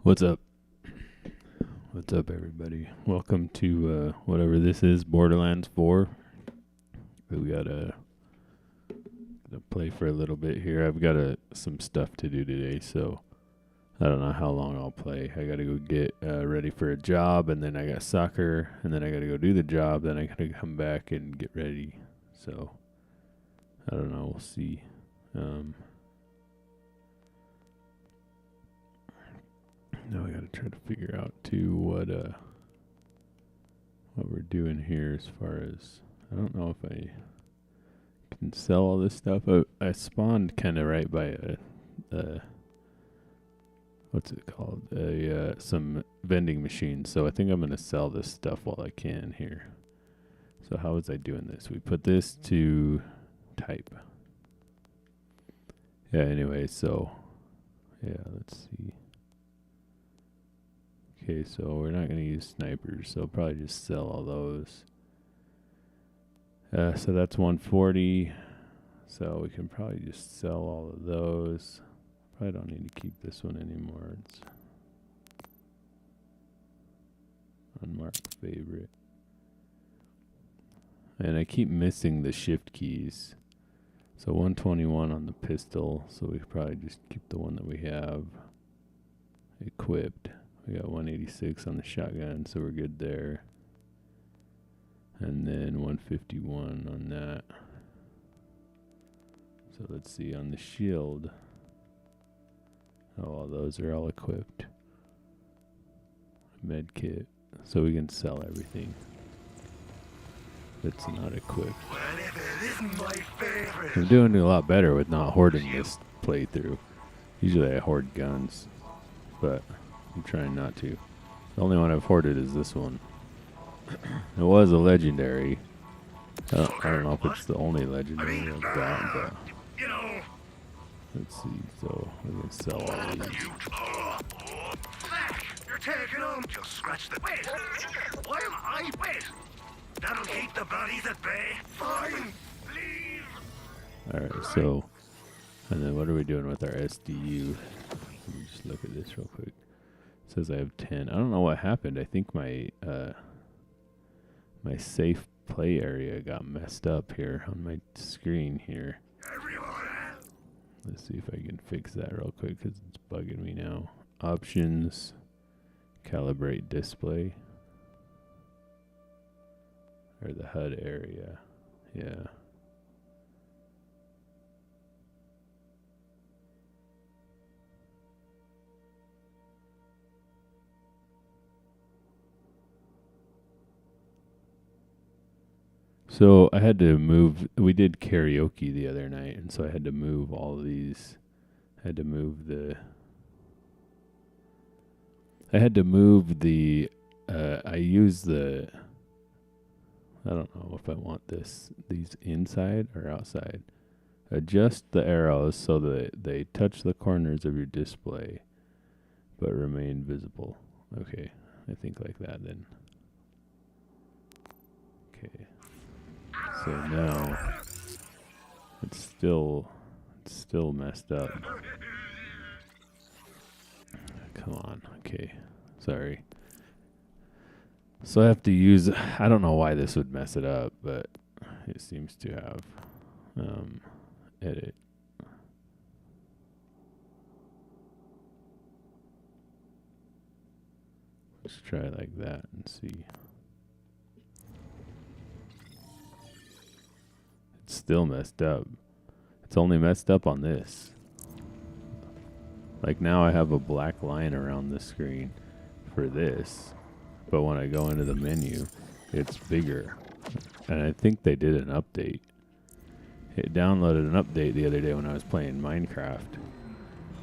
What's up? What's up, everybody? Welcome to whatever this is, Borderlands 4. We gotta play for a little bit here. I've got some stuff to do today, so I don't know how long I'll play. I gotta go get ready for a job, and then I got soccer, and then I gotta go do the job, then I gotta come back and get ready. So I don't know. We'll see. Now I gotta try to figure out too what we're doing here as far as I don't know if I can sell all this stuff. I spawned kind of right by a what's it called? Some vending machines. So I think I'm gonna sell this stuff while I can here. So how was I doing this? We put this to type. Yeah. Anyway, so yeah. Let's see. Okay, so we're not going to use snipers, so I'll probably just sell all those. So that's 140. So we can probably just sell all of those. Probably don't need to keep this one anymore. It's unmarked favorite. And I keep missing the shift keys. So 121 on the pistol, so we could probably just keep the one that we have equipped. We got 186 on the shotgun, so we're good there. And then 151 on that. So let's see, on the shield. Oh, well, those are all equipped. Med kit. So we can sell everything that's not equipped. I'm doing a lot better with not hoarding this playthrough. Usually I hoard guns, but I'm trying not to. The only one I've hoarded is this one. It was a legendary. I don't know if it's the only legendary I've got, but let's see. So we can sell all these. You're taking on. Just scratch the. Wait. Why am I? Wait. That'll keep the bodies at bay. Fine. Please. All right. So, and then what are we doing with our SDU? Let me just look at this real quick. It says I have 10. I don't know what happened. I think my my safe play area got messed up here on my screen here. Let's see if I can fix that real quick because it's bugging me now. Options, calibrate display, or the HUD area. Yeah. So I had to move. We did karaoke the other night, and so I had to move all these. I had to move the. I use the. I don't know if I want these inside or outside. Adjust the arrows so that they touch the corners of your display, but remain visible. Okay, I think like that then. Okay. So now it's still messed up. Come on, okay. Sorry. So I have to use, I don't know why this would mess it up, but it seems to have. Edit. Let's try it like that and see. Still messed up. It's only messed up on this. Like now I have a black line around the screen for this, but when I go into the menu, it's bigger. And I think they did an update. It downloaded an update the other day when I was playing Minecraft.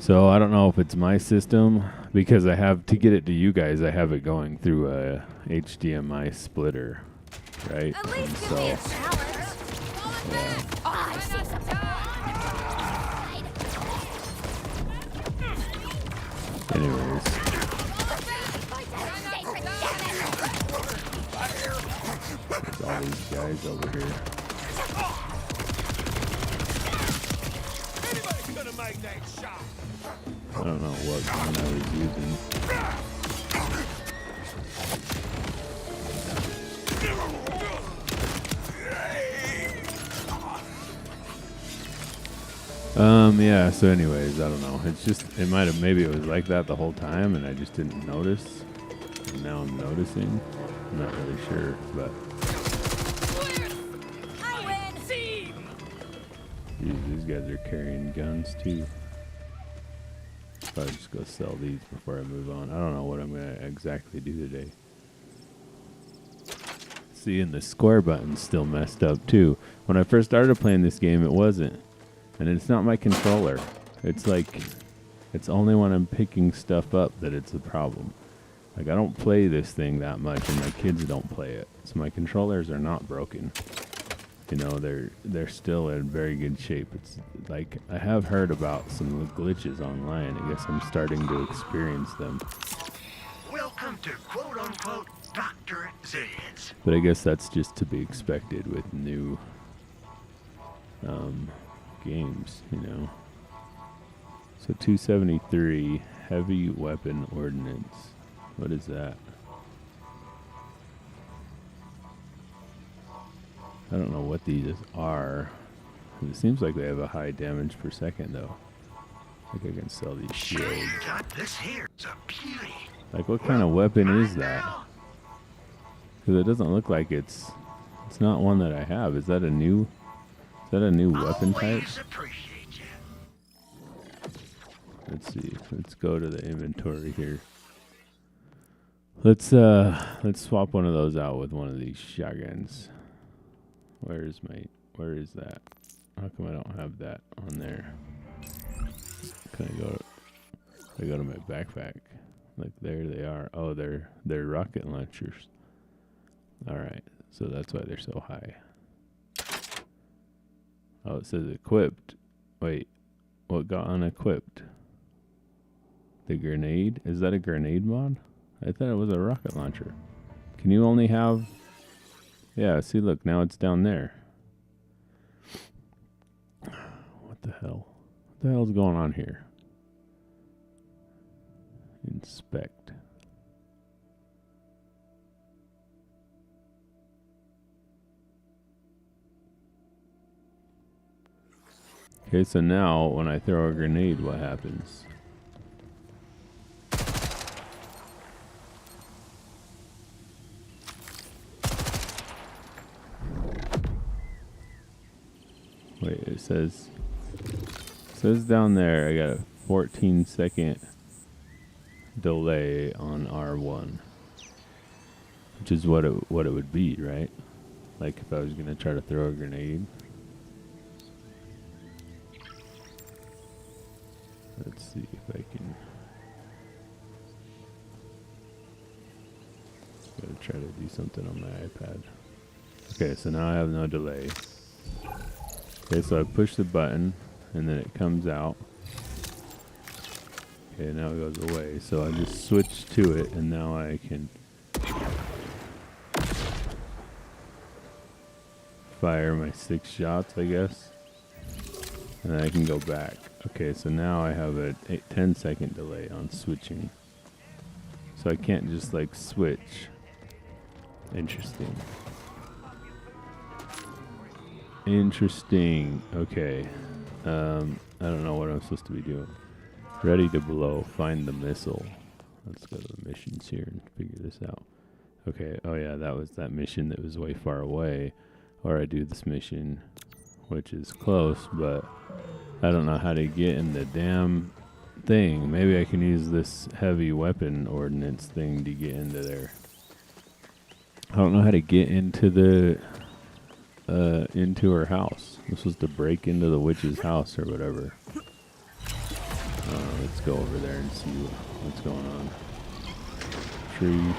So I don't know if it's my system, because I have to get it to you guys, I have it going through a HDMI splitter, right? At least give me a challenge. Yeah. Oh, I see something. Anyways. There's all these guys over here. Anybody's gonna make that shot. I don't know what gun I was using. Yeah, so anyways, I don't know. It's just, maybe it was like that the whole time and I just didn't notice. And now I'm noticing. I'm not really sure, but. I win. Team. Jeez, these guys are carrying guns too. Probably just go sell these before I move on. I don't know what I'm going to exactly do today. See, and the square button's still messed up too. When I first started playing this game, it wasn't. And it's not my controller. It's like, it's only when I'm picking stuff up that it's a problem. Like, I don't play this thing that much, and my kids don't play it. So my controllers are not broken. You know, they're still in very good shape. It's like, I have heard about some glitches online. I guess I'm starting to experience them. Welcome to quote-unquote Dr. Zed's. But I guess that's just to be expected with new games, you know. So 273, heavy weapon ordnance. What is that? I don't know what these are. It seems like they have a high damage per second, though. I think I can sell these shields. Got this here. It's a beauty. Like, what kind of weapon is that? Because it doesn't look like it's not one that I have. Is that a new weapon type? Always appreciate you. Let's see. Let's go to the inventory here. Let's swap one of those out with one of these shotguns. Where is that? How come I don't have that on there? Can I go to my backpack? Like, there they are. Oh, they're rocket launchers. Alright, so that's why they're so high. Oh, it says equipped. Wait, what got unequipped? The grenade? Is that a grenade mod? I thought it was a rocket launcher. Can you only have... Yeah, see, look, now it's down there. What the hell? What the hell's going on here? Inspect. Okay, so now when I throw a grenade, what happens? Wait, it says down there I got a 14-second delay on R1, which is what it would be, right? Like if I was gonna try to throw a grenade. Let's see if I can. Gotta try to do something on my iPad. Okay, so now I have no delay. Okay, so I push the button and then it comes out. Okay, now it goes away. So I just switch to it and now I can fire my 6 shots, I guess. And then I can go back. Okay, so now I have a 10-second delay on switching. So I can't just like switch. Interesting. Interesting. Okay. I don't know what I'm supposed to be doing. Ready to blow. Find the missile. Let's go to the missions here and figure this out. Okay. Oh yeah, that was that mission that was way far away. Or I do this mission, which is close, but I don't know how to get in the damn thing. Maybe I can use this heavy weapon ordnance thing to get into there. I don't know how to get into the into her house. I'm supposed to break into the witch's house or whatever. Let's go over there and see what's going on. Tree.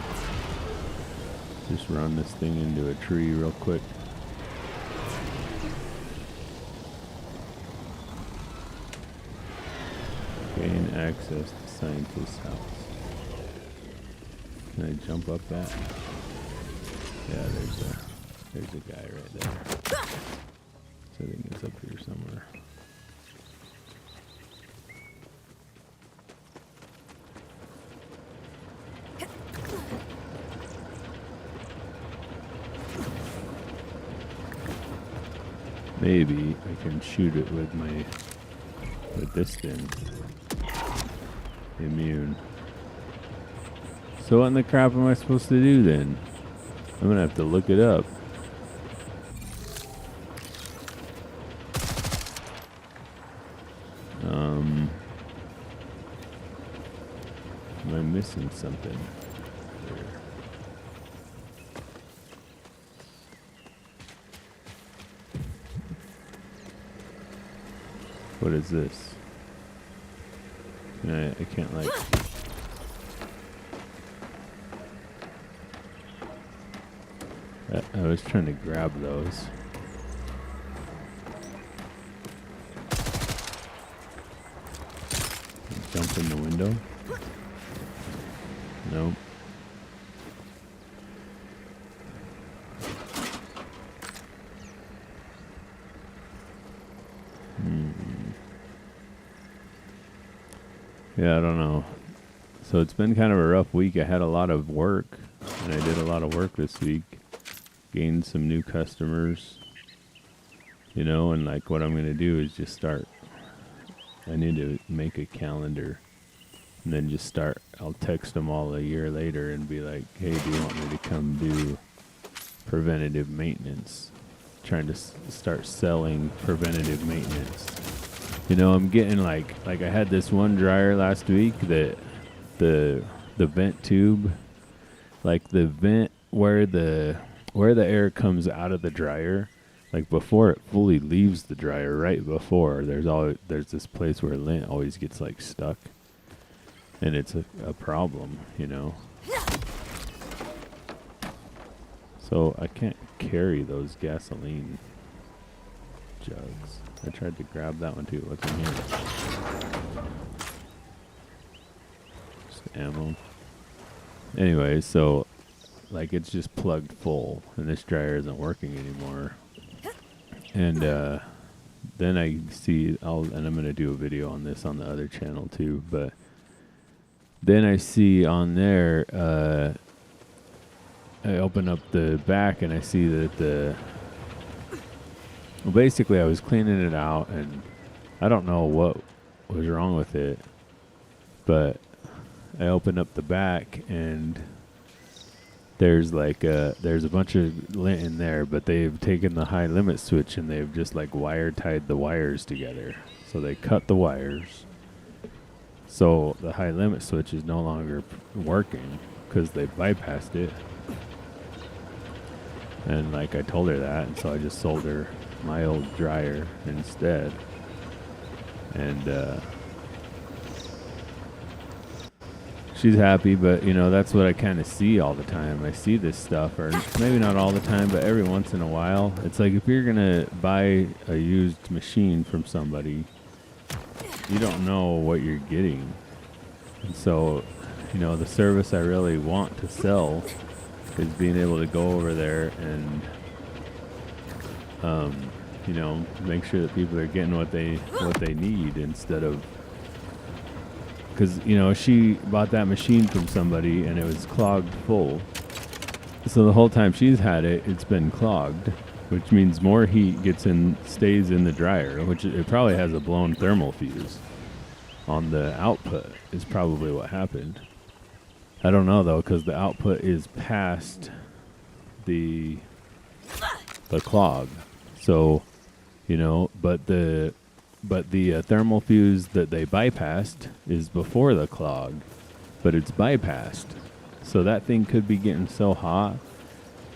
Just run this thing into a tree real quick. Gain access to scientist's house. Can I jump up that? Yeah, there's a guy right there. So I think it's up here somewhere. Maybe I can shoot it with my Put this in. Immune. So what in the crap am I supposed to do then? I'm gonna have to look it up. Am I missing something? Here. What is this? I can't like... I was trying to grab those. Jump in the window? Nope. Yeah, I don't know. So it's been kind of a rough week. I had a lot of work, and I did a lot of work this week. Gained some new customers, you know, and like what I'm going to do is just start. I need to make a calendar and then just start. I'll text them all a year later and be like, hey, do you want me to come do preventative maintenance? Trying to start selling preventative maintenance. You know, I'm getting like I had this one dryer last week that the vent tube, like the vent where the air comes out of the dryer, like before it fully leaves the dryer, right before there's this place where lint always gets like stuck, and it's a problem, you know. So I can't carry those gasoline jugs. I tried to grab that one too. What's in here? Just ammo. Anyway, so like it's just plugged full, and this dryer isn't working anymore. And then I see, and I'm gonna do a video on this on the other channel too. But then I see on there, I open up the back and I see that well, basically I was cleaning it out, and I don't know what was wrong with it, but I opened up the back and there's a bunch of lint in there, but they've taken the high limit switch and they've just like wire tied the wires together. So they cut the wires. So the high limit switch is no longer working because they bypassed it. And like I told her that, and so I just sold her my old dryer instead. And she's happy, but you know, that's what I kind of see all the time. I see this stuff, or maybe not all the time, but every once in a while. It's like if you're gonna buy a used machine from somebody, you don't know what you're getting. And so, you know, the service I really want to sell is being able to go over there and you know, make sure that people are getting what they need, instead of, because you know, she bought that machine from somebody and it was clogged full, so the whole time she's had it, it's been clogged, which means more heat stays in the dryer, which it probably has a blown thermal fuse on the output is probably what happened. I don't know though, because the output is past the clog. So, you know, but the thermal fuse that they bypassed is before the clog, but it's bypassed. So that thing could be getting so hot.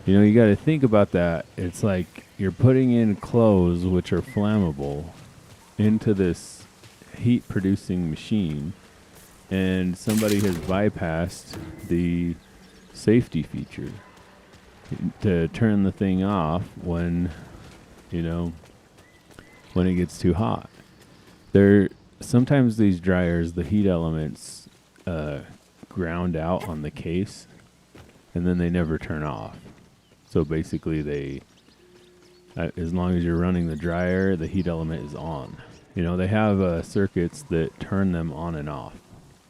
You know, you got to think about that. It's like you're putting in clothes which are flammable into this heat producing machine, and somebody has bypassed the safety feature to turn the thing off when, you know, when it gets too hot. Sometimes these dryers, the heat elements ground out on the case, and then they never turn off. So basically as long as you're running the dryer, the heat element is on. You know, they have circuits that turn them on and off.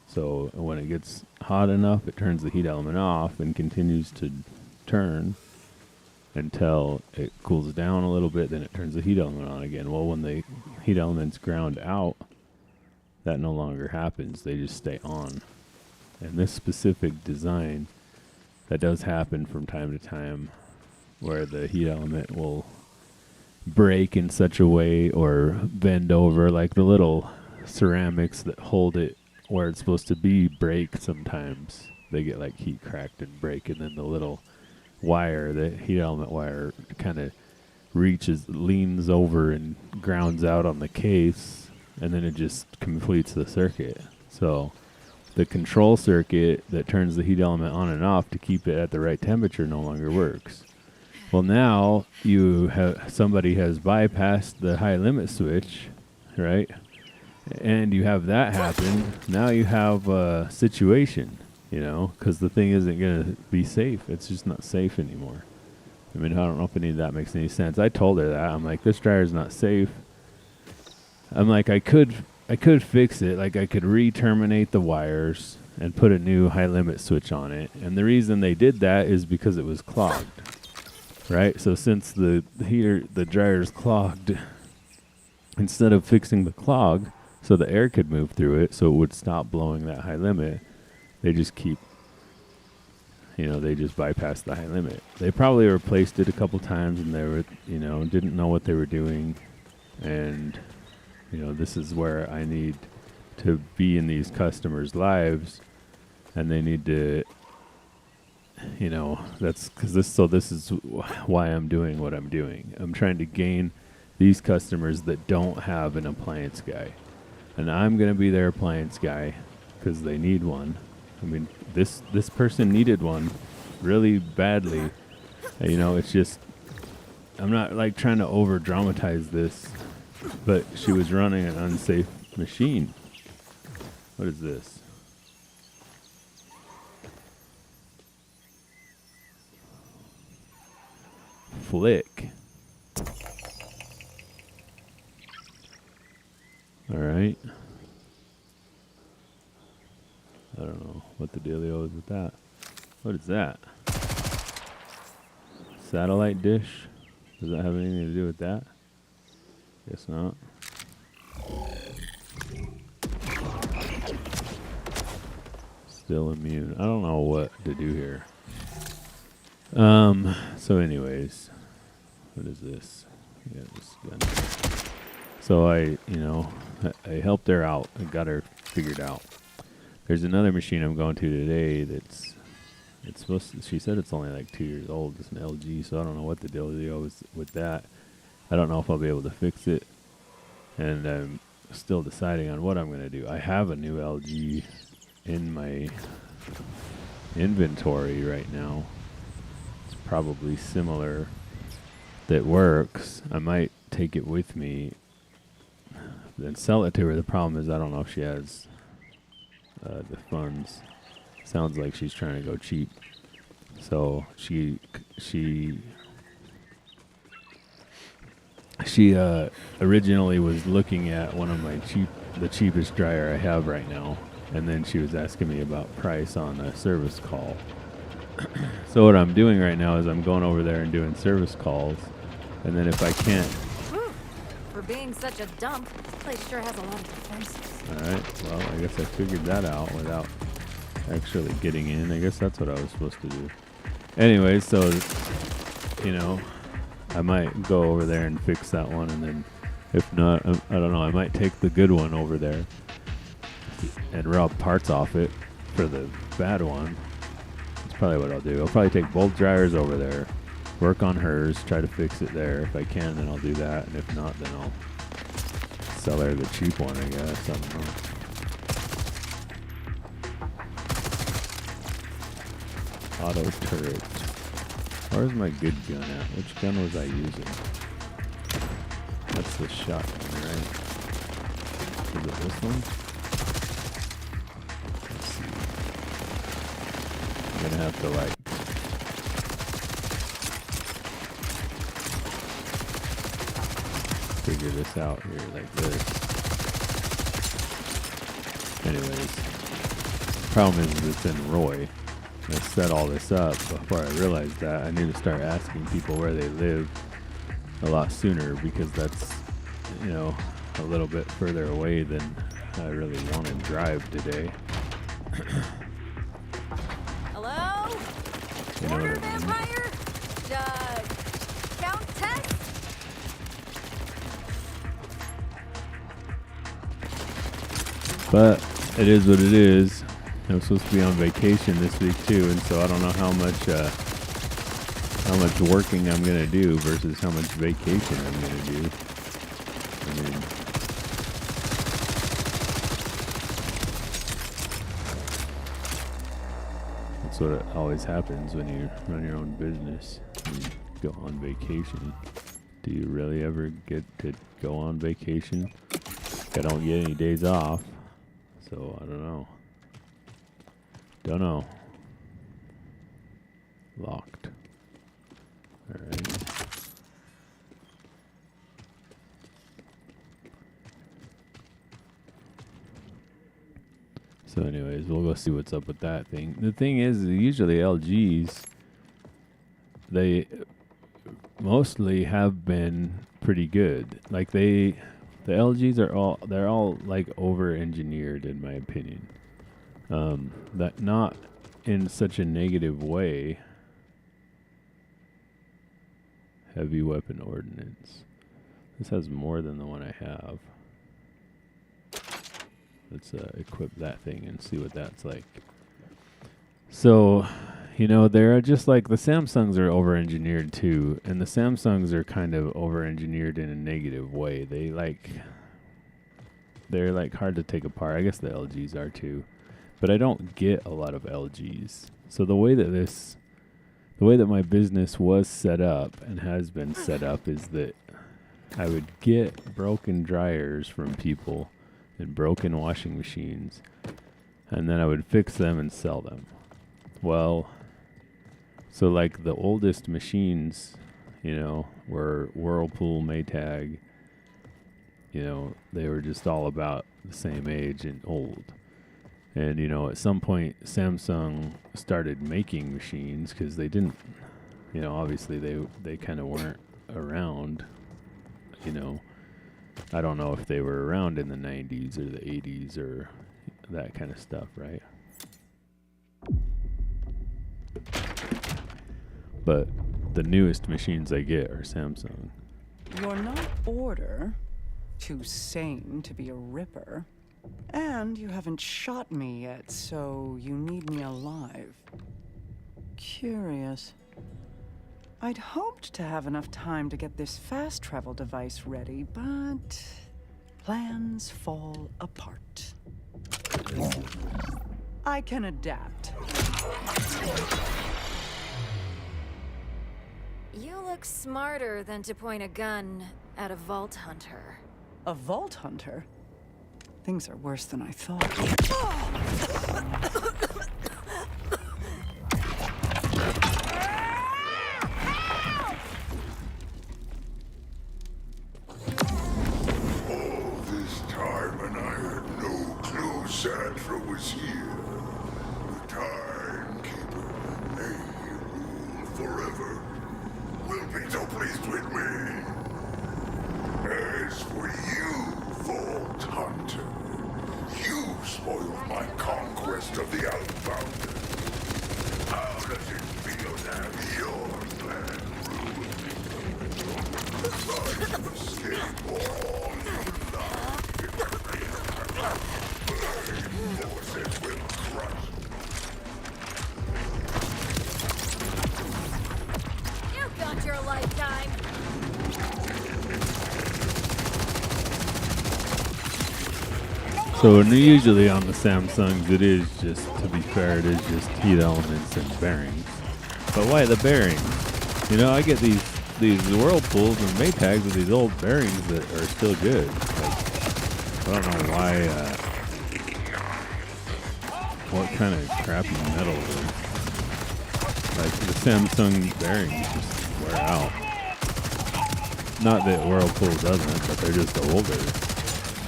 So when it gets hot enough, it turns the heat element off and continues to turn until it cools down a little bit, then it turns the heat element on again. Well, when the heat element's ground out, that no longer happens. They just stay on. And this specific design, that does happen from time to time, where the heat element will break in such a way or bend over, like the little ceramics that hold it where it's supposed to be break sometimes. They get like heat cracked and break, and then the little wire, the heat element wire, kind of leans over and grounds out on the case, and then it just completes the circuit. So the control circuit that turns the heat element on and off to keep it at the right temperature no longer works. Well, now somebody has bypassed the high limit switch, right? And you have that happen. Now you have a situation, because the thing isn't going to be safe. It's just not safe anymore. I mean, I don't know if any of that makes any sense. I told her that. I'm like, this dryer's not safe. I'm like, I could fix it. Like, I could re-terminate the wires and put a new high limit switch on it. And the reason they did that is because it was clogged, right? So since the dryer's clogged, instead of fixing the clog so the air could move through it so it would stop blowing that high limit, they just they just bypassed the high limit. They probably replaced it a couple times, and they were, didn't know what they were doing. And, this is where I need to be in these customers' lives, and they need to, this is why I'm doing what I'm doing. I'm trying to gain these customers that don't have an appliance guy. And I'm going to be their appliance guy because they need one. I mean, this person needed one really badly. It's just, I'm not like trying to over dramatize this, but she was running an unsafe machine. What is this? Flick. All right. I don't know what the dealio is with that. What is that? Satellite dish? Does that have anything to do with that? Guess not. Still immune. I don't know what to do here. So anyways, what is this? Yeah, this gun. So I helped her out. I got her figured out. There's another machine I'm going to today it's supposed to, she said it's only like 2 years old. It's an LG, so I don't know what the deal is with that. I don't know if I'll be able to fix it. And I'm still deciding on what I'm going to do. I have a new LG in my inventory right now. It's probably similar that works. I might take it with me and sell it to her. The problem is I don't know if she has the funds. Sounds like she's trying to go cheap. So she originally was looking at one of the cheapest dryer I have right now, and then she was asking me about price on a service call. So what I'm doing right now is I'm going over there and doing service calls, and then if I can't. For being such a dump, this place sure has a lot of defenses. Alright, well, I guess I figured that out without actually getting in. I guess that's what I was supposed to do. Anyway, so, I might go over there and fix that one, and then if not, I don't know, I might take the good one over there and rub parts off it for the bad one. That's probably what I'll do. I'll probably take both dryers over there, work on hers, try to fix it there. If I can, then I'll do that, and if not, then I'll sell her the cheap one, I guess. I don't know. Auto turret. Where's my good gun at? Which gun was I using? That's the shotgun, right? Is it this one? Let's see. I'm gonna have to figure this out here like this. Anyways, problem is it's in Roy. I set all this up before I realized that. I need to start asking people where they live a lot sooner, because that's, a little bit further away than I really want to drive today. Hello? You know Order what I mean? vampire? Countess? But it is what it is. I'm supposed to be on vacation this week too, and so I don't know how much working I'm gonna do versus how much vacation I'm gonna do. I mean, that's what always happens when you run your own business. You go on vacation. Do you really ever get to go on vacation? I don't get any days off, so I don't know. Don't know. Locked. Alright. So anyways, we'll go see what's up with that thing. The thing is, usually LGs, they mostly have been pretty good. Like the LGs they're all like over-engineered in my opinion. That not in such a negative way. Heavy weapon ordnance. This has more than the one I have. Let's equip that thing and see what that's like. So, you know, they're just like the Samsungs are over-engineered too, and the Samsungs are kind of over-engineered in a negative way. They're like hard to take apart. I guess the LGs are too. But I don't get a lot of LGs. So the way that my business was set up and has been set up is that I would get broken dryers from people and broken washing machines, and then I would fix them and sell them. Well, so like the oldest machines, you know, were Whirlpool, Maytag. You know, they were just all about the same age and old. And, you know, at some point, Samsung started making machines because they didn't, you know, obviously they kind of weren't around, you know. I don't know if they were around in the 90s or the 80s or that kind of stuff, right? But the newest machines I get are Samsung. You're not Order, too sane to be a Ripper. And you haven't shot me yet, so you need me alive. Curious. I'd hoped to have enough time to get this fast travel device ready, but plans fall apart. I can adapt. You look smarter than to point a gun at a vault hunter. A vault hunter? Things are worse than I thought. All this time and I had no clue Sandra was here. The timekeeper may rule forever. Will be so pleased with me. As for you, Vault Hunter, you spoiled my conquest of the Outbounders. How does it feel to have your plan ruined? Try to escape all you love. Burning forces will crush. You've got your lifetime. So usually on the Samsungs, it is just, to be fair, it is just heat elements and bearings. But why the bearings? You know, I get these Whirlpools and Maytags with these old bearings that are still good. Like, I don't know why, what kind of crappy metal it is. Like, the Samsung bearings just wear out. Not that Whirlpool doesn't, but they're just older.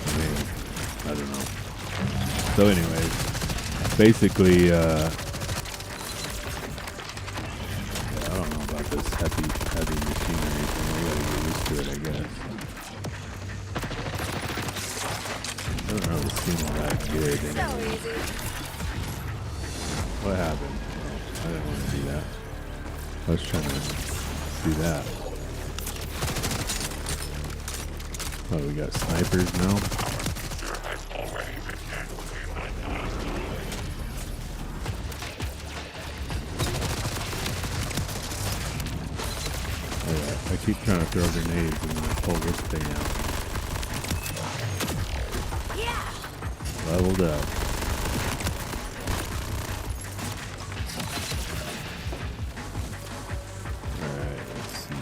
I mean, I don't know. So anyways, basically, yeah, I don't know about this heavy machinery thing. I gotta get used to it, I guess. doesn't really seem that good. So Anyway. easy. What happened? Oh, I didn't want to do that. I was trying to do that. Oh, we got snipers now? I keep trying to throw grenades and then I pull this thing out. Yeah. Leveled up. Alright, let's see.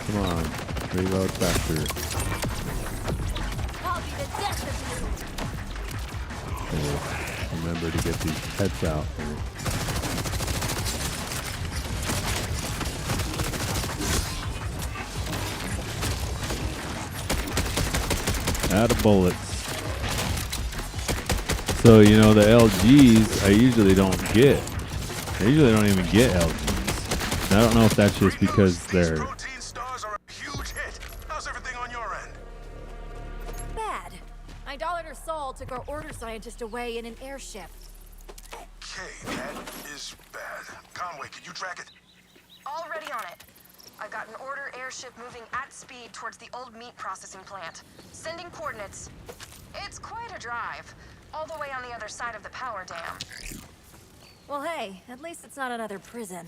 Come on, reload faster. I'll be the death of you. Okay, remember to get these pets out here. Out of bullets. So, you know, the LGs, I usually don't get. I usually don't even get LGs. And I don't know if that's just because they're... Protein stars are a huge hit. How's everything on your end? Bad. My daughter Saul took our order scientist away in an airship. Okay, that is bad. Conway, can you track it? Already on it. I've got an order airship moving at speed towards the old meat processing plant. Sending coordinates. It's quite a drive. All the way on the other side of the power dam. Well, hey, at least it's not another prison.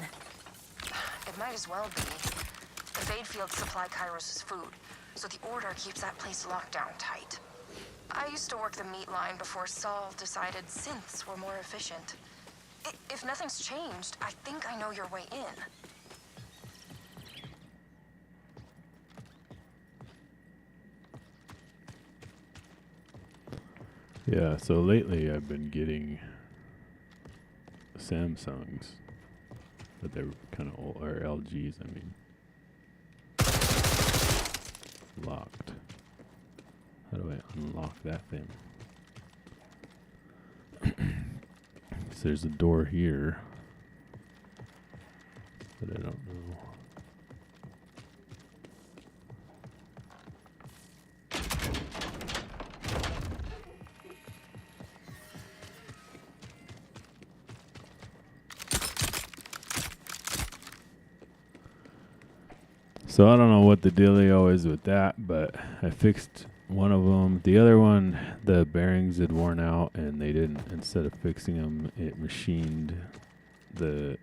It might as well be. The Vade fields supply Kairos' food, so the order keeps that place locked down tight. I used to work the meat line before Saul decided synths were more efficient. If nothing's changed, I think I know your way in. Yeah, so lately I've been getting Samsungs, but they're kind of old, or LGs, I mean. Locked. How do I unlock that thing? So there's a door here, but I don't know. So I don't know what the dealio is with that, but I fixed one of them. The other one, the bearings had worn out, and they didn't. Instead of fixing them, it machined the,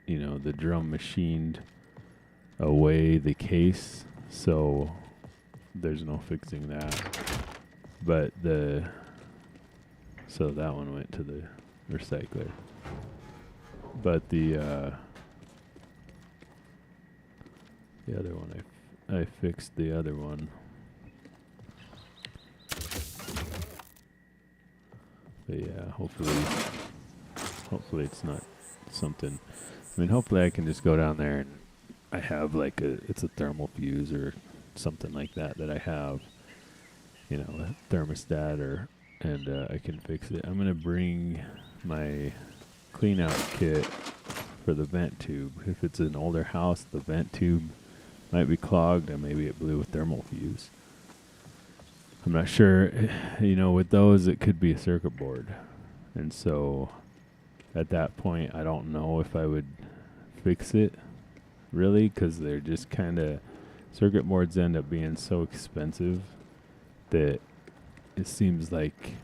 you know, the drum machined away the case. So there's no fixing that. But so that one went to the recycler. But the other one, I fixed the other one. But yeah, hopefully it's not something. I mean, hopefully I can just go down there and I have like it's a thermal fuse or something like that I have, you know, a thermostat and I can fix it. I'm gonna bring my clean out kit for the vent tube. If it's an older house, the vent tube might be clogged and maybe it blew a thermal fuse. I'm not sure. You know, with those, it could be a circuit board. And so at that point, I don't know if I would fix it, really, because they're just kind of, circuit boards end up being so expensive that it seems like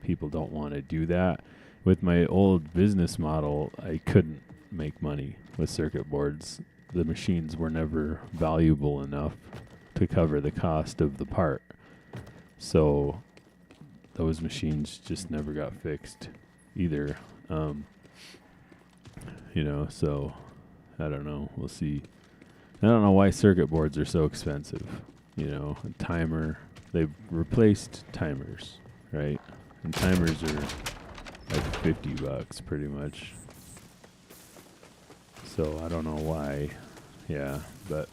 people don't want to do that. With my old business model, I couldn't make money with circuit boards. The machines were never valuable enough to cover the cost of the part. So those machines just never got fixed either. You know, so I don't know. We'll see. I don't know why circuit boards are so expensive. You know, a timer, they've replaced timers, right? And timers are like $50 pretty much. So I don't know why. Yeah, but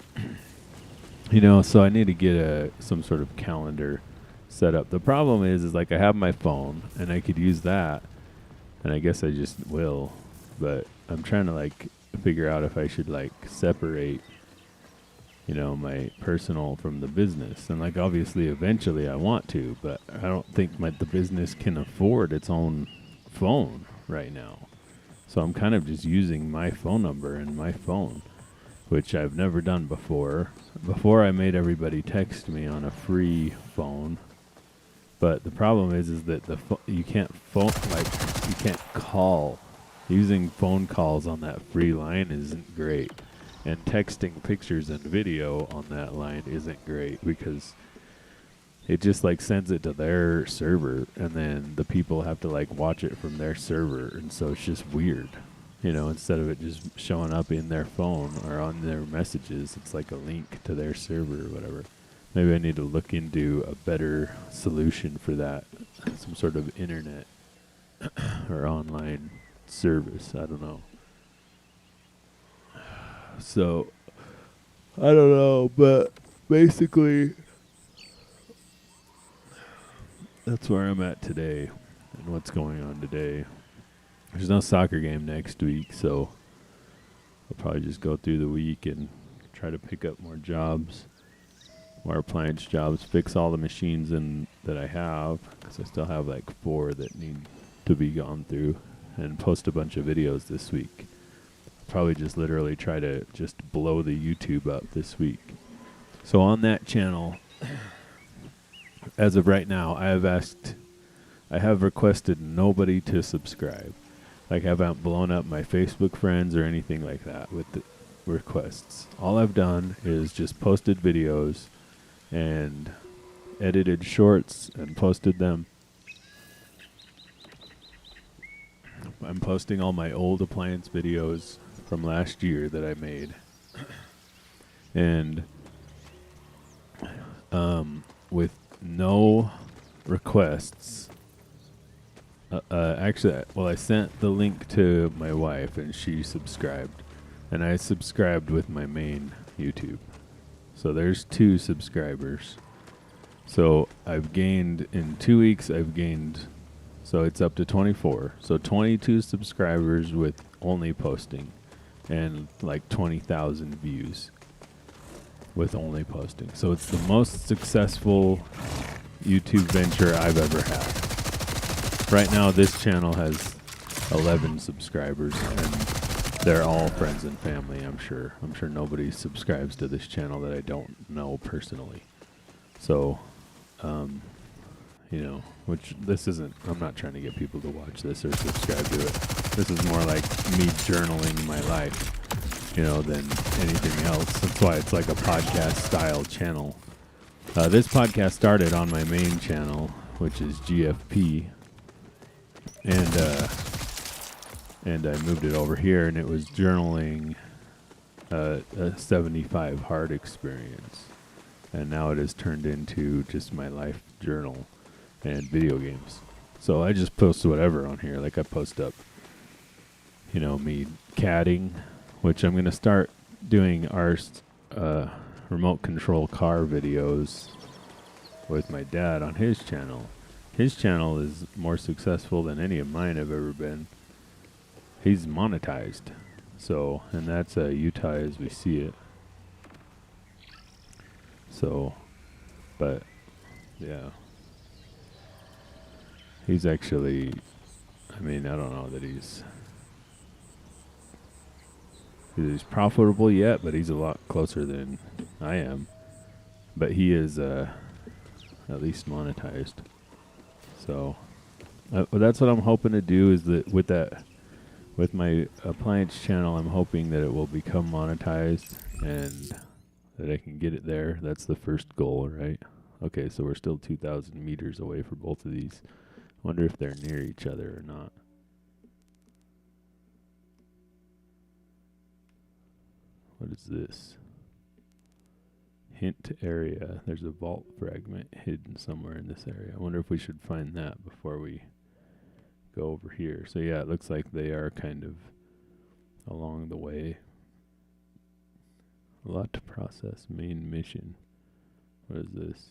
you know, so I need to get some sort of calendar set up. The problem is like I have my phone and I could use that and I guess I just will. But I'm trying to like figure out if I should like separate, you know, my personal from the business. And like obviously eventually I want to, but I don't think the business can afford its own phone right now. So I'm kind of just using my phone number and my phone, which I've never done before. Before I made everybody text me on a free phone. But the problem is that you can't you can't call. Using phone calls on that free line isn't great. And texting pictures and video on that line isn't great because it just like sends it to their server and then the people have to like watch it from their server, and so it's just weird. You know, instead of it just showing up in their phone or on their messages, it's like a link to their server or whatever. Maybe I need to look into a better solution for that. Some sort of internet or online service. I don't know. So, I don't know, but basically, that's where I'm at today and what's going on today. There's no soccer game next week, so I'll probably just go through the week and try to pick up more jobs, more appliance jobs, fix all the machines that I have, because I still have like 4 that need to be gone through, and post a bunch of videos this week. Probably just literally try to just blow the YouTube up this week. So on that channel, as of right now, I have requested nobody to subscribe. Like I haven't blown up my Facebook friends or anything like that with the requests. All I've done is just posted videos and edited shorts and posted them. I'm posting all my old appliance videos from last year that I made. And with no requests. Actually, well, I sent the link to my wife and she subscribed. And I subscribed with my main YouTube. So there's 2 subscribers. So I've gained, in 2 weeks, so it's up to 24. So 22 subscribers with only posting. And like 20,000 views with only posting. So it's the most successful YouTube venture I've ever had. Right now, this channel has 11 subscribers, and they're all friends and family, I'm sure. I'm sure nobody subscribes to this channel that I don't know personally. So, you know, which this isn't, I'm not trying to get people to watch this or subscribe to it. This is more like me journaling my life, you know, than anything else. That's why it's like a podcast style channel. This podcast started on my main channel, which is GFP, and I moved it over here, and it was journaling a 75 hard experience, and now it has turned into just my life journal and video games. So I just post whatever on here. Like I post up, you know, me catting, which I'm gonna start doing our remote control car videos with my dad on his channel. His channel is more successful than any of mine have ever been. He's monetized. So, and that's Utah as we see it. So, but, yeah. He's actually, I mean, I don't know that he's profitable yet, but he's a lot closer than I am. But he is at least monetized. So that's what I'm hoping to do, is that with my appliance channel, I'm hoping that it will become monetized and that I can get it there. That's the first goal, right? Okay, so we're still 2,000 meters away for both of these. Wonder if they're near each other or not. What is this? Hint area. There's a vault fragment hidden somewhere in this area. I wonder if we should find that before we go over here. So yeah, it looks like they are kind of along the way. A lot to process. Main mission. What is this?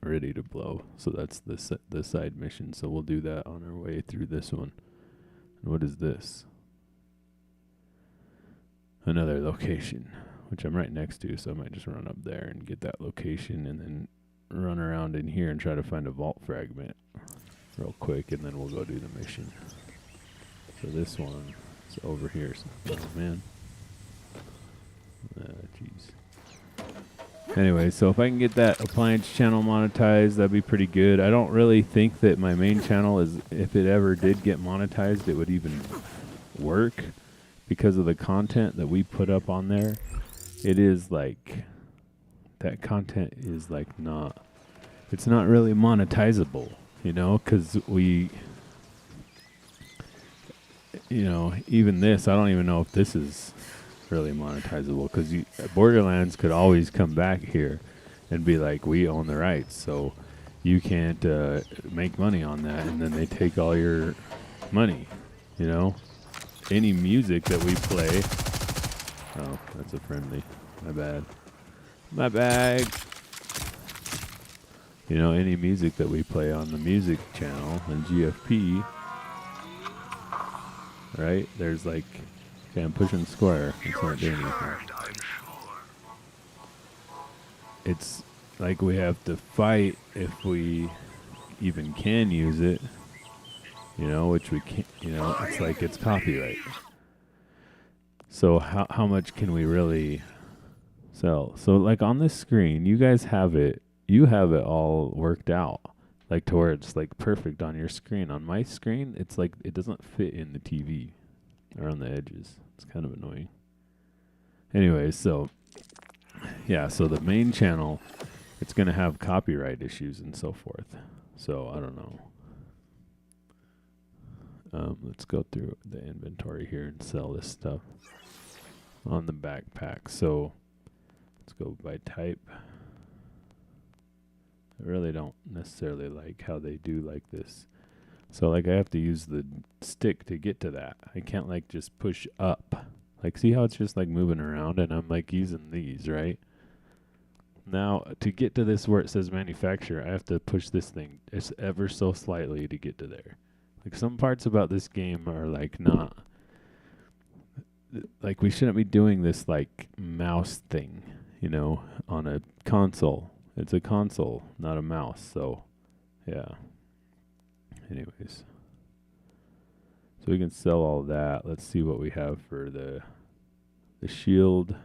ready to blow. So that's the side mission. So we'll do that on our way through this one. And what is this? Another location, which I'm right next to, so I might just run up there and get that location and then run around in here and try to find a vault fragment real quick, and then we'll go do the mission. So this one is over here. Oh, man. Jeez. Anyway, so if I can get that appliance channel monetized, that'd be pretty good. I don't really think that my main channel is, if it ever did get monetized, it would even work. Because of the content that we put up on there, it is like, that content is like not, it's not really monetizable, you know, because we, you know, even this, I don't even know if this is really monetizable, because Borderlands could always come back here and be like, we own the rights, so you can't make money on that, and then they take all your money, you know. Any music that we play, oh, that's a friendly, my bad, my bag. You know, any music that we play on the music channel and GFP, right? There's like, okay, I'm pushing square. It's not doing anything. It's like we have to fight if we even can use it. You know, which we can't, you know, it's like it's copyright. So how much can we really sell? So like on this screen, you guys have it, you have it all worked out. Like to where it's like perfect on your screen. On my screen, it's like it doesn't fit in the TV or on the edges. It's kind of annoying. Anyway, so yeah, so the main channel, it's going to have copyright issues and so forth. So I don't know. Let's go through the inventory here and sell this stuff on the backpack. So let's go by type. I really don't necessarily like how they do like this. So like I have to use the stick to get to that. I can't like just push up. Like see how it's just like moving around and I'm like using these, right? Now to get to this where it says manufacturer, I have to push this thing just ever so slightly to get to there. Like some parts about this game are like not, like we shouldn't be doing this like mouse thing, you know, on a console. It's a console, not a mouse. So yeah. Anyways. So we can sell all that. Let's see what we have for the shield.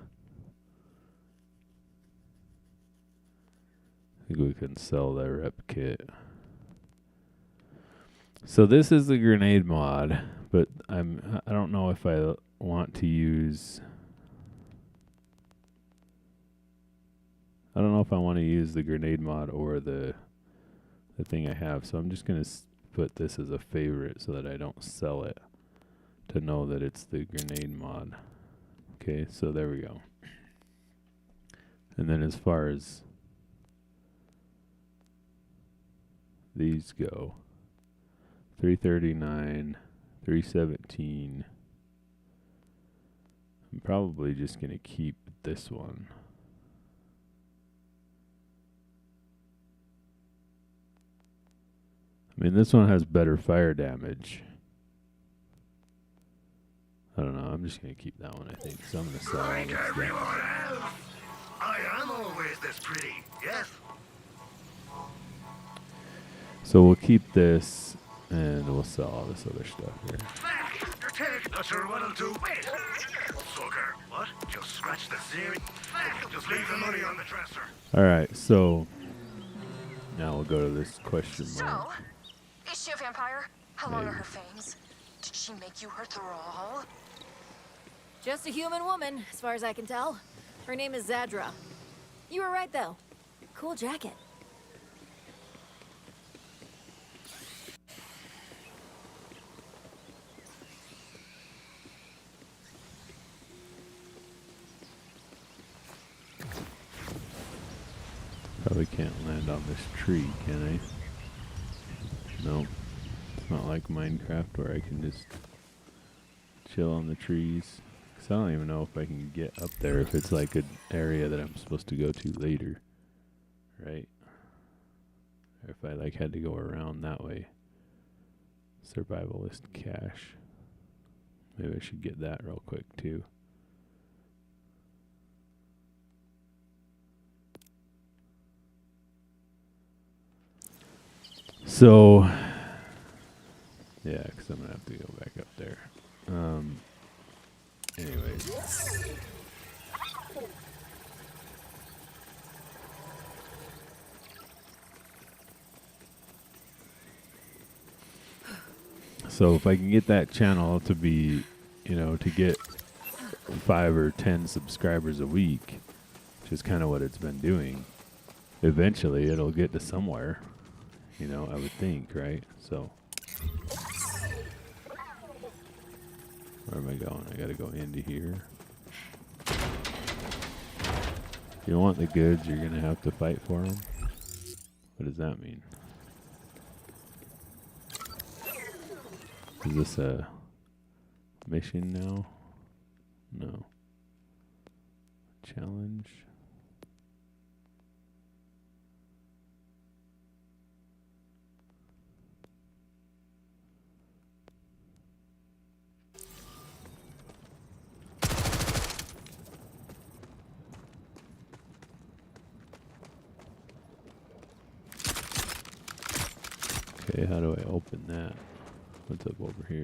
I think we can sell the rep kit. So this is the grenade mod, but I don't know if I want to use, I don't know if I want to use the grenade mod or the thing I have. So I'm just going to put this as a favorite so that I don't sell it, to know that it's the grenade mod. Okay, so there we go. And then as far as these go, 339, 317. I'm probably just going to keep this one. I mean, this one has better fire damage. I don't know. I'm just going to keep that one, I think. So I'm going to sell all this stuff. Everyone else, I am always this pretty, yes? So we'll keep this, and we'll sell all this other stuff here. Not sure what'll do. Wait, sucker. What? Just scratch the series. Just leave the money on the dresser. All right, so now we'll go to this question mark. So, is she a vampire? How long are her fangs? Did she make you her thrall? Just a human woman, as far as I can tell. Her name is Zadra. You were right, though. Cool jacket. Probably can't land on this tree, can I? Nope. It's not like Minecraft where I can just chill on the trees. 'Cause I don't even know if I can get up there, if it's like an area that I'm supposed to go to later. Right? Or if I like had to go around that way. Survivalist cache. Maybe I should get that real quick too. So, yeah, because I'm going to have to go back up there. Anyways. So if I can get that channel to be, you know, to get 5 or 10 subscribers a week, which is kind of what it's been doing, eventually it'll get to somewhere, you know, I would think, right? So, where am I going? I got to go into here. If you want the goods, you're going to have to fight for them. What does that mean? Is this a mission now? No. Challenge. Okay, how do I open that? What's up over here?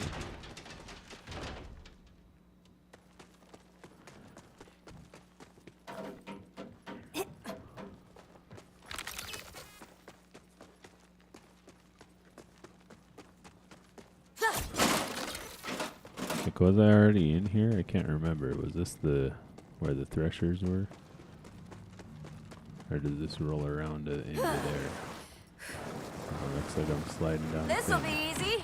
Like, was I already in here? I can't remember. Was this the where the threshers were? Or did this roll around to into there? Oh, looks like I'm sliding down. This'll be easy.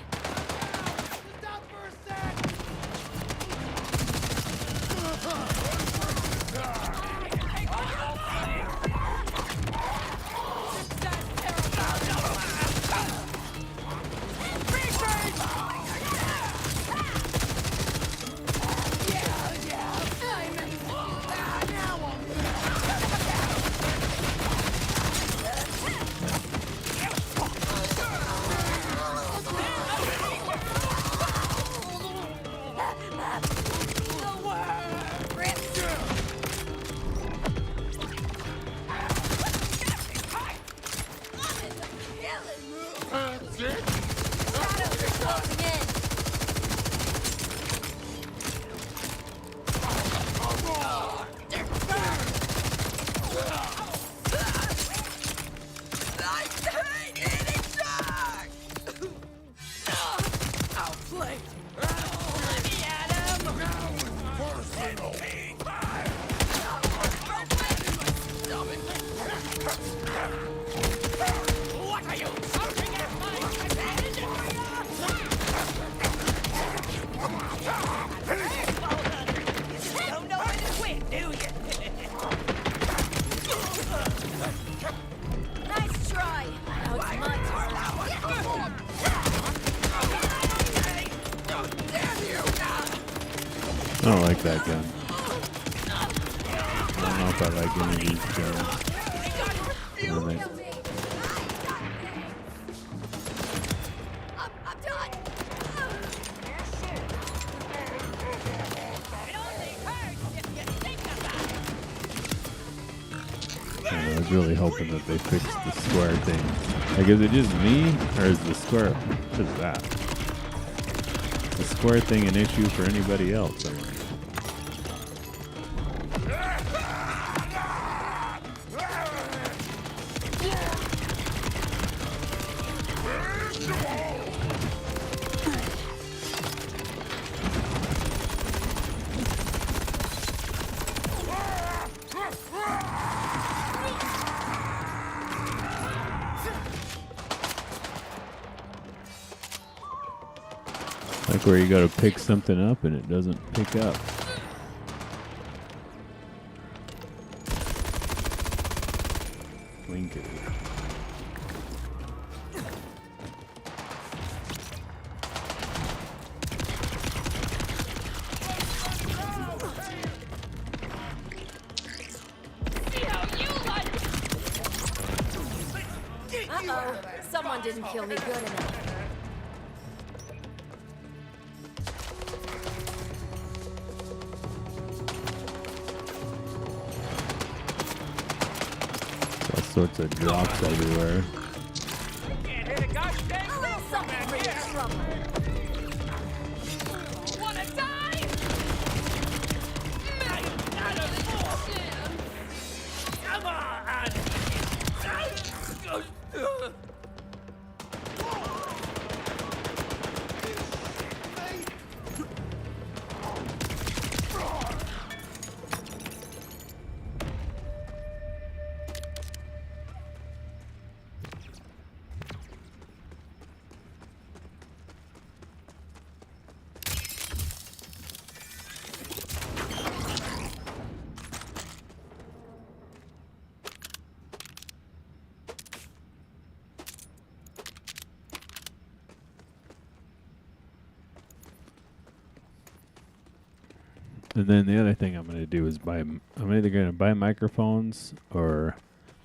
Nice try. Now it's my turn. I don't like that gun. I don't know if I like any of these guns. Really. I'm done. I was really hoping that they fixed the square thing. Like, is it just me, or is the square? What is that? Is the square thing an issue for anybody else? I mean, like where you gotta pick something up and it doesn't pick up. Linkity. Uh-oh. Someone didn't kill me good enough. All sorts of drops everywhere. Something for your trouble. Wanna die? Out of bullshit! Come on! And then the other thing I'm going to do is I'm either going to buy microphones, or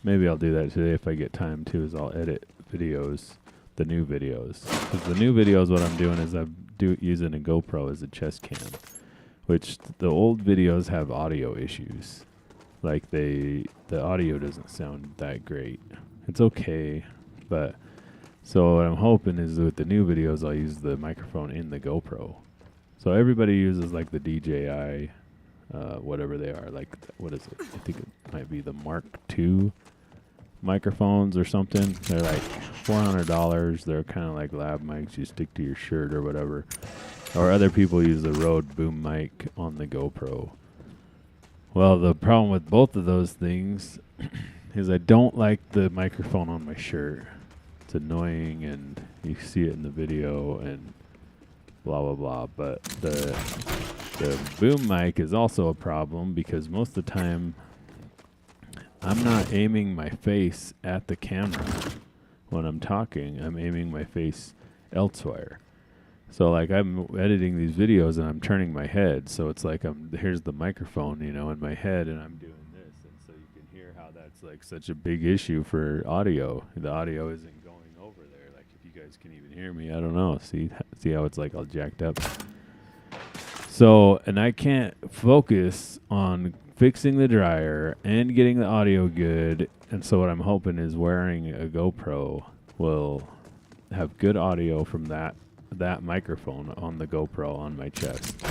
maybe I'll do that today if I get time too, is I'll edit videos, the new videos. Because the new videos, what I'm doing is I'm using a GoPro as a chest cam, which the old videos have audio issues. Like the audio doesn't sound that great. It's okay, but so what I'm hoping is with the new videos, I'll use the microphone in the GoPro. So everybody uses like the DJI, whatever they are. Like, what is it? I think it might be the Mark II microphones or something. They're like $400. They're kind of like lab mics you stick to your shirt or whatever. Or other people use the Rode boom mic on the GoPro. Well, the problem with both of those things is I don't like the microphone on my shirt. It's annoying, and you see it in the video, and blah blah blah. But the boom mic is also a problem because most of the time I'm not aiming my face at the camera when I'm talking. I'm aiming my face elsewhere. So like I'm editing these videos and I'm turning my head, so it's like here's the microphone, in my head, and I'm doing this, and so you can hear how that's like such a big issue for audio. The audio isn't going over there. Like if you guys can even hear me, I don't know. See how it's like all jacked up. So, and I can't focus on fixing the dryer and getting the audio good, and so what I'm hoping is wearing a GoPro will have good audio from that microphone on the GoPro on my chest.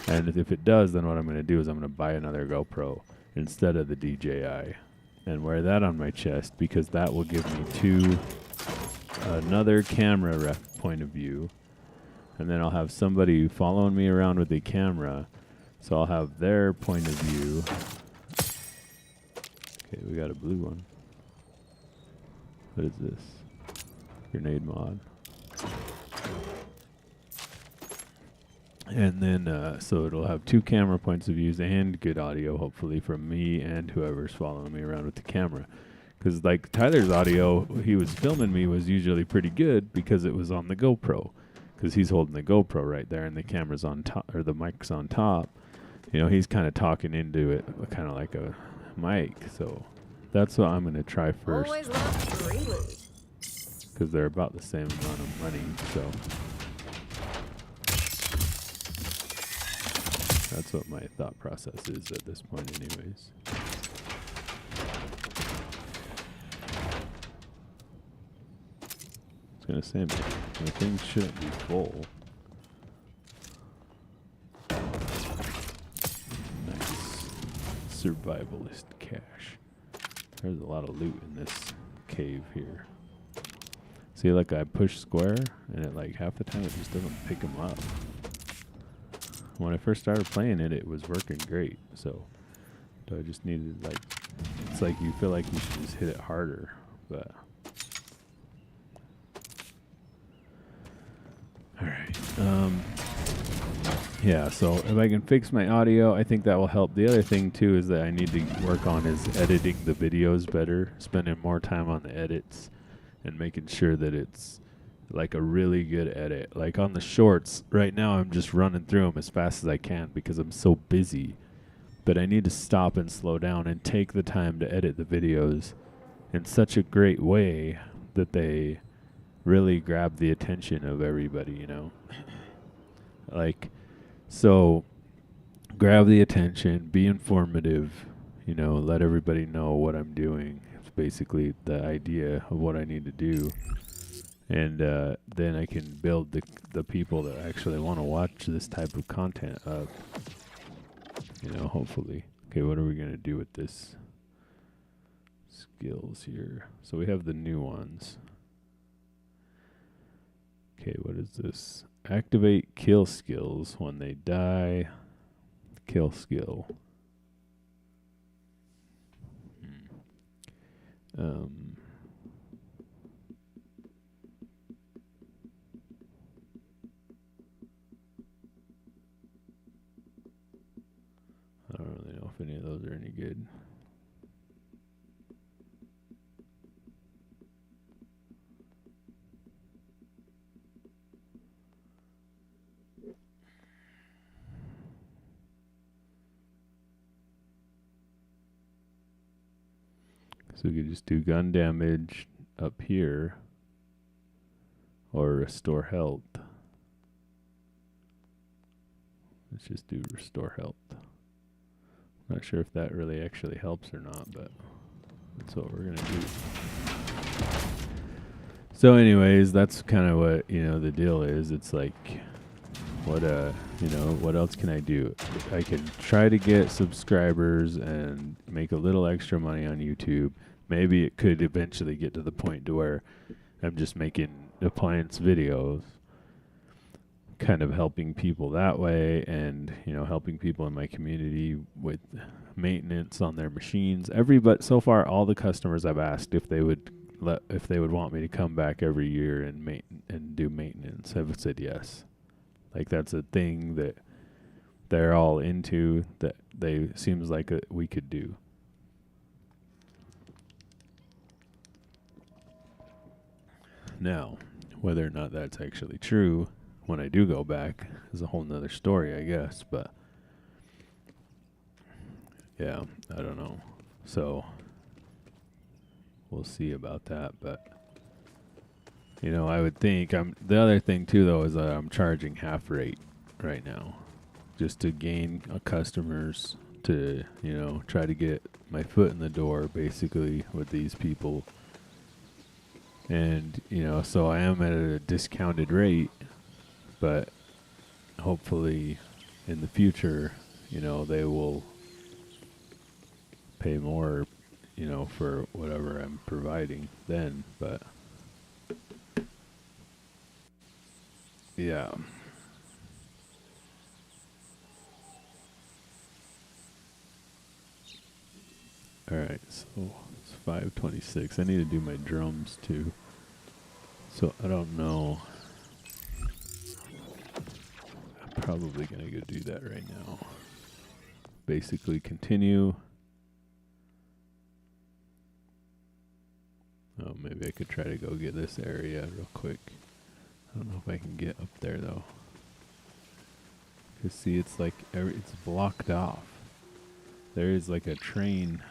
And if it does, then what I'm going to do is I'm going to buy another GoPro instead of the DJI and wear that on my chest, because that will give me another camera point of view. And then I'll have somebody following me around with a camera, so I'll have their point of view. Okay, we got a blue one. What is this? Grenade mod. And then, so it'll have two camera points of views and good audio, hopefully, from me and whoever's following me around with the camera. Because, like, Tyler's audio, he was filming me, was usually pretty good because it was on the GoPro. Because he's holding the GoPro right there and the camera's on top, or the mic's on top. He's kind of talking into it, kind of like a mic. So that's what I'm going to try first. Always love free loot. Because they're about the same amount of money, so that's what my thought process is at this point anyways. I was going to say, my thing shouldn't be full. Nice. Survivalist cache. There's a lot of loot in this cave here. See, like I push square, and it like half the time it just doesn't pick them up. When I first started playing it, it was working great. So I just needed it's like you feel like you should just hit it harder, but. All right. Yeah. So if I can fix my audio, I think that will help. The other thing too is that I need to work on is editing the videos better, spending more time on the edits, and making sure that it's like a really good edit. Like on the shorts, right now I'm just running through them as fast as I can because I'm so busy. But I need to stop and slow down and take the time to edit the videos in such a great way that they really grab the attention of everybody, you know. Like, so grab the attention, be informative, you know, let everybody know what I'm doing. It's basically the idea of what I need to do. And then I can build the people that actually want to watch this type of content up, you know, hopefully. Okay, what are we going to do with this skills here? So we have the new ones. Okay, what is this? Activate kill skills when they die. Kill skill. I don't really know if any of those are any good. So we could just do gun damage up here, or restore health. Let's just do restore health. Not sure if that really actually helps or not, but that's what we're gonna do. So anyways, that's kind of what, you know, the deal is. It's like, what you know, what else can I do? I can try to get subscribers and make a little extra money on YouTube. Maybe it could eventually get to the point to where I'm just making appliance videos, kind of helping people that way, and, you know, helping people in my community with maintenance on their machines. But so far, all the customers I've asked if they would want me to come back every year and do maintenance have said yes. Like, that's a thing that they're all into, that they seems like we could do. Now, whether or not that's actually true when I do go back is a whole nother story, I guess. But yeah, I don't know. So we'll see about that. But, you know, I would think the other thing too, though, is that I'm charging half rate right now, just to gain customers, to, you know, try to get my foot in the door basically with these people. And, you know, so I am at a discounted rate, but hopefully in the future, you know, they will pay more, you know, for whatever I'm providing then. But yeah. Alright, so it's 5:26. I need to do my drums too. So I don't know. I'm probably gonna go do that right now. Basically continue. Oh, maybe I could try to go get this area real quick. I don't know if I can get up there though. Cause see, it's like it's blocked off. There is like a train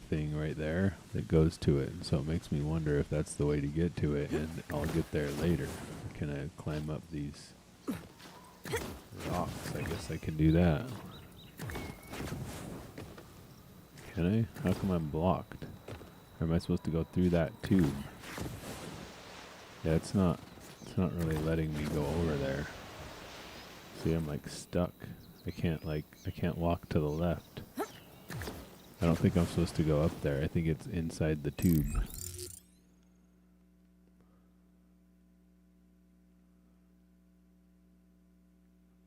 thing right there that goes to it, and so it makes me wonder if that's the way to get to it, and I'll get there later. Can I climb up these rocks? I guess I can do that. Can I? How come I'm blocked? Or am I supposed to go through that tube? Yeah, it's not really letting me go over there. See, I'm like stuck. I can't walk to the left. I don't think I'm supposed to go up there. I think it's inside the tube.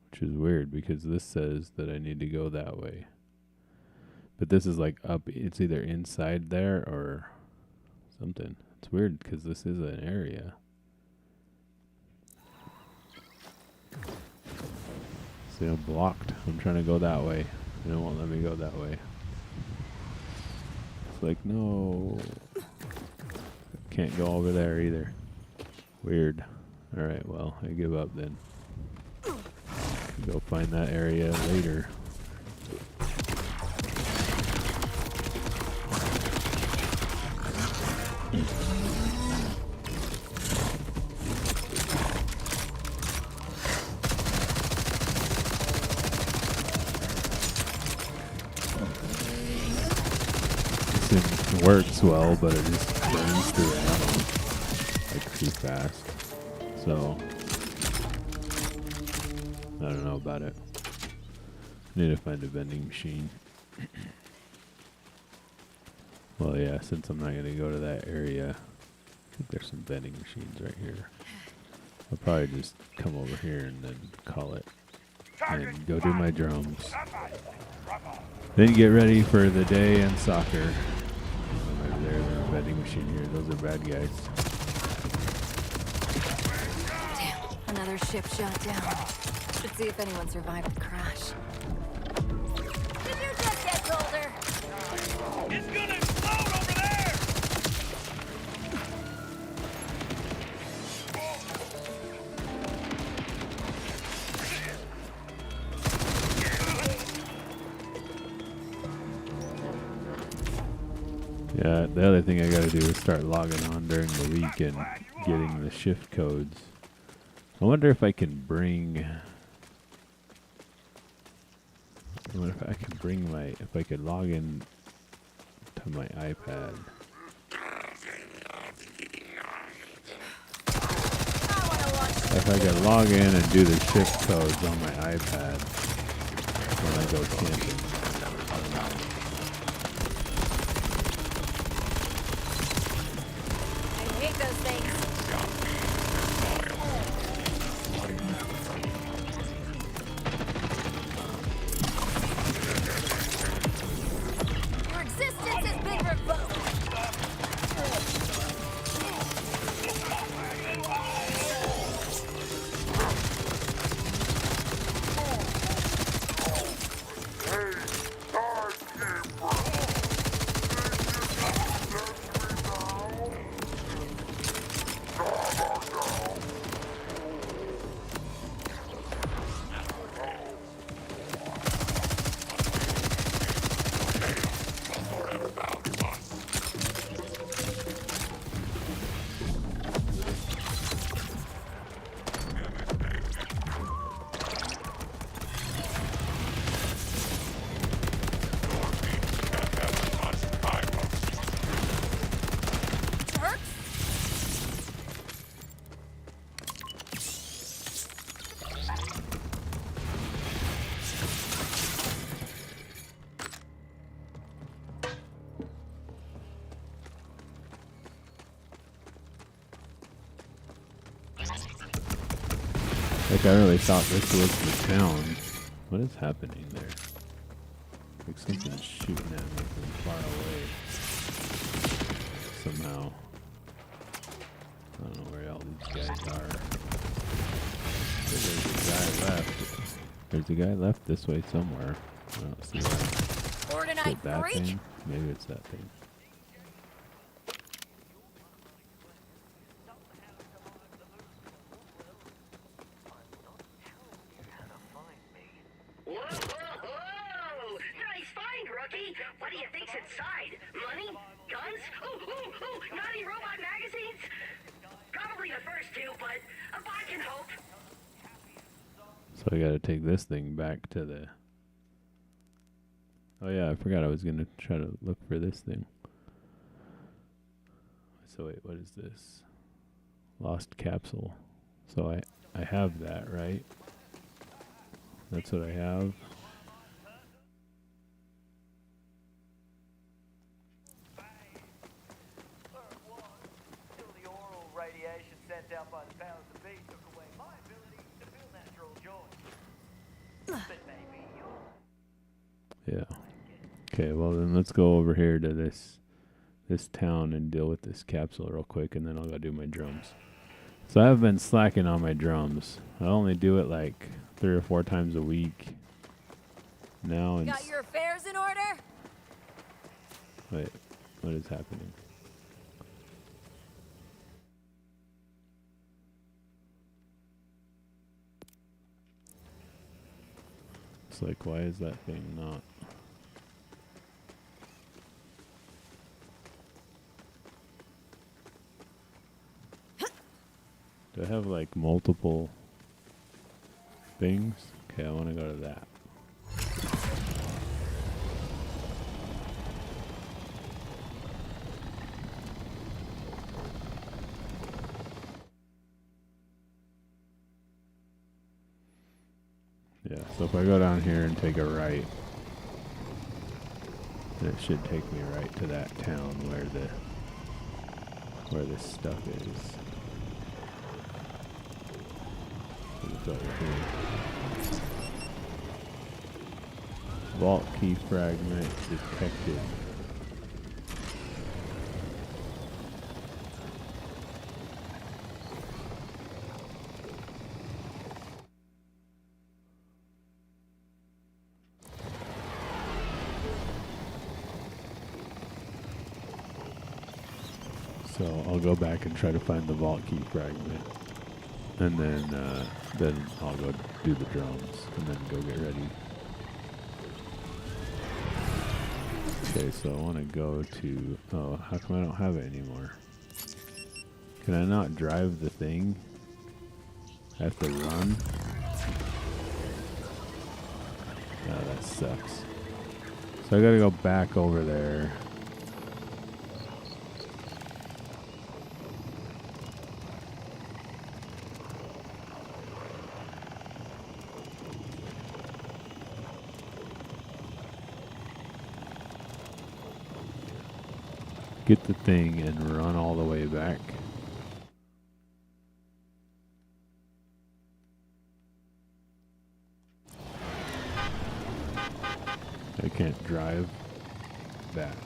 Which is weird because this says that I need to go that way. But this is like up, it's either inside there or something. It's weird because this is an area. See, I'm blocked. I'm trying to go that way. It won't let me go that way. Like, no, can't go over there either. Weird. Alright, well, I give up then. Go find that area later. works well, but it just burns through ammo like too fast. So I don't know about it. Need to find a vending machine. Well, yeah, since I'm not gonna go to that area, I think there's some vending machines right here. I'll probably just come over here and then call it and go do my drums. Then get ready for the day and soccer. Over there's a vending machine here. Those are bad guys. Damn, another ship shot down. Let's see if anyone survived the crash. Did your jet get colder? It's gonna explode over there! Yeah, the other thing I gotta do is start logging on during the week and getting the shift codes. I wonder if I can bring... I wonder if I could bring my... If I could log in to my iPad. If I could log in and do the shift codes on my iPad when I go camping. I hate those things. Your existence has been revoked. Like, I really thought this was the town. What is happening there? Like something's shooting at me from far away. Somehow. I don't know where all these guys are. There's a guy left. There's a guy left this way somewhere. I don't see that. Is Ordinite it that freak. thing? Maybe it's that thing. Whoa! Nice find, rookie! What do you think's inside? Money? Guns? Ooh! Naughty robot magazines? Probably the first two, but I can hope. So I gotta take this thing back to the... Oh yeah, I forgot I was gonna try to look for this thing. So wait, what is this? Lost capsule. So I have that, right? That's what I have. Till the oral radiation sent out by the powers that be took away my ability to feel natural joy. But maybe you'll... Yeah. Okay, well then let's go over here to this town and deal with this capsule real quick, and then I'll go do my drums. So I've been slacking on my drums. I only do it like 3 or 4 times a week now. And Got your affairs in order? wait, what is happening? It's like, why is that thing not? Do I have like multiple things? Okay, I want to go to that. Yeah, so if I go down here and take a right, then it should take me right to that town where this stuff is. It's over here. Vault key fragment detected. So I'll go back and try to find the vault key fragment, and then I'll go do the drones, and then go get ready. Okay, so I want to go to. Oh, how come I don't have it anymore? Can I not drive the thing? I have to run. Oh, that sucks. So I gotta go back over there. Get the thing and run all the way back. I can't drive back.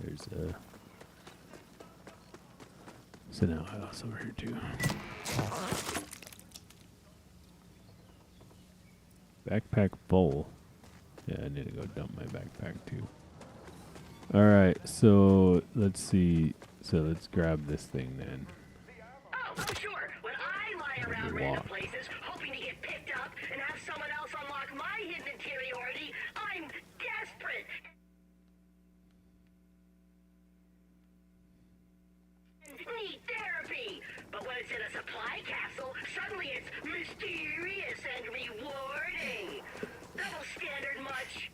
There's a now house over here too. Backpack full. Yeah, I need to go dump my backpack too. Alright, so let's see. So let's grab this thing then. Oh, sure. When I lie around random places, hoping to get picked up and have someone else unlock my hidden interiority, I'm desperate. Need therapy. But when it's in a supply capsule, suddenly it's mysterious and rewarding. Double standard much?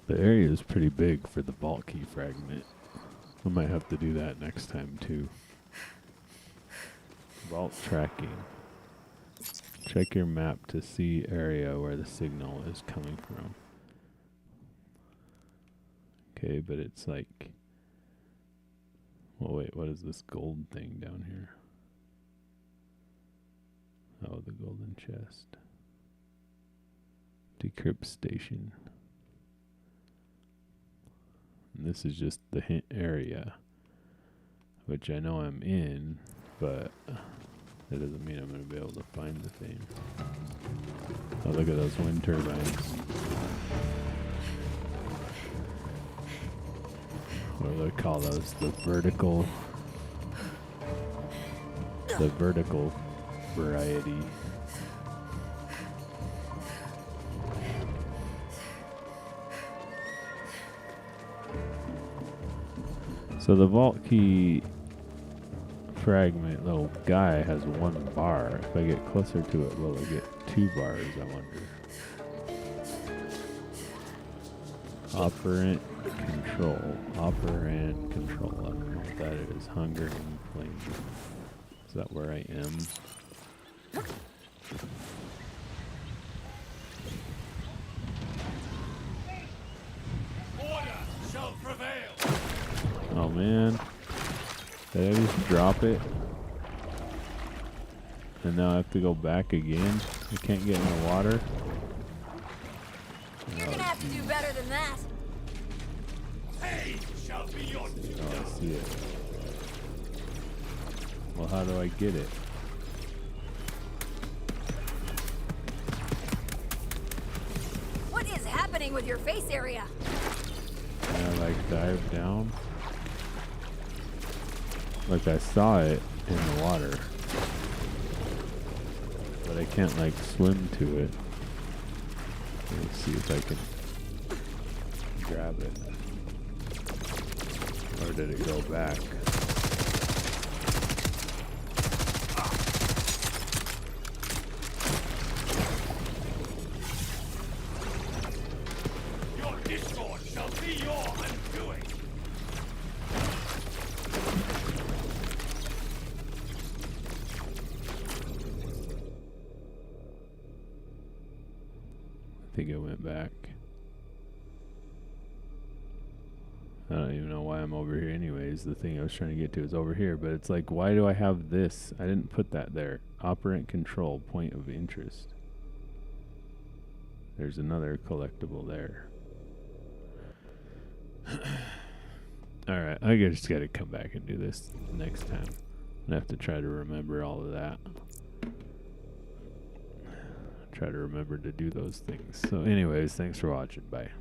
The area is pretty big for the vault key fragment. I might have to do that next time too. Vault tracking. Check your map to see area where the signal is coming from. Okay, but it's like... Well, wait, what is this gold thing down here? Oh, the golden chest. Decrypt station. And this is just the hint area, which I know I'm in, but that doesn't mean I'm going to be able to find the thing. Oh, look at those wind turbines. What do they call those? The vertical variety. So the vault key fragment little guy has 1 bar. If I get closer to it, will I get 2 bars, I wonder? Operant control. Operant control. I don't know what that is. Hunger and flame. Is that where I am? Order shall prevail. Oh man. Did I just drop it? And now I have to go back again? I can't get in the water? You're gonna have to do better than that. Hey, shall be your Oh, I see it. Well, how do I get it? What is happening with your face area? Can I like dive down? Like I saw it in the water. but I can't like swim to it. Let's see if I can grab it. Or did it go back? Your discord shall be your undoing. I think it went back. I don't even know why I'm over here anyways. The thing I was trying to get to is over here, but it's like, why do I have this? I didn't put that there. Operant control, point of interest. There's another collectible there. Alright, I just gotta come back and do this next time. I'm gonna have to try to remember all of that. Try to remember to do those things. So anyways, thanks for watching. Bye.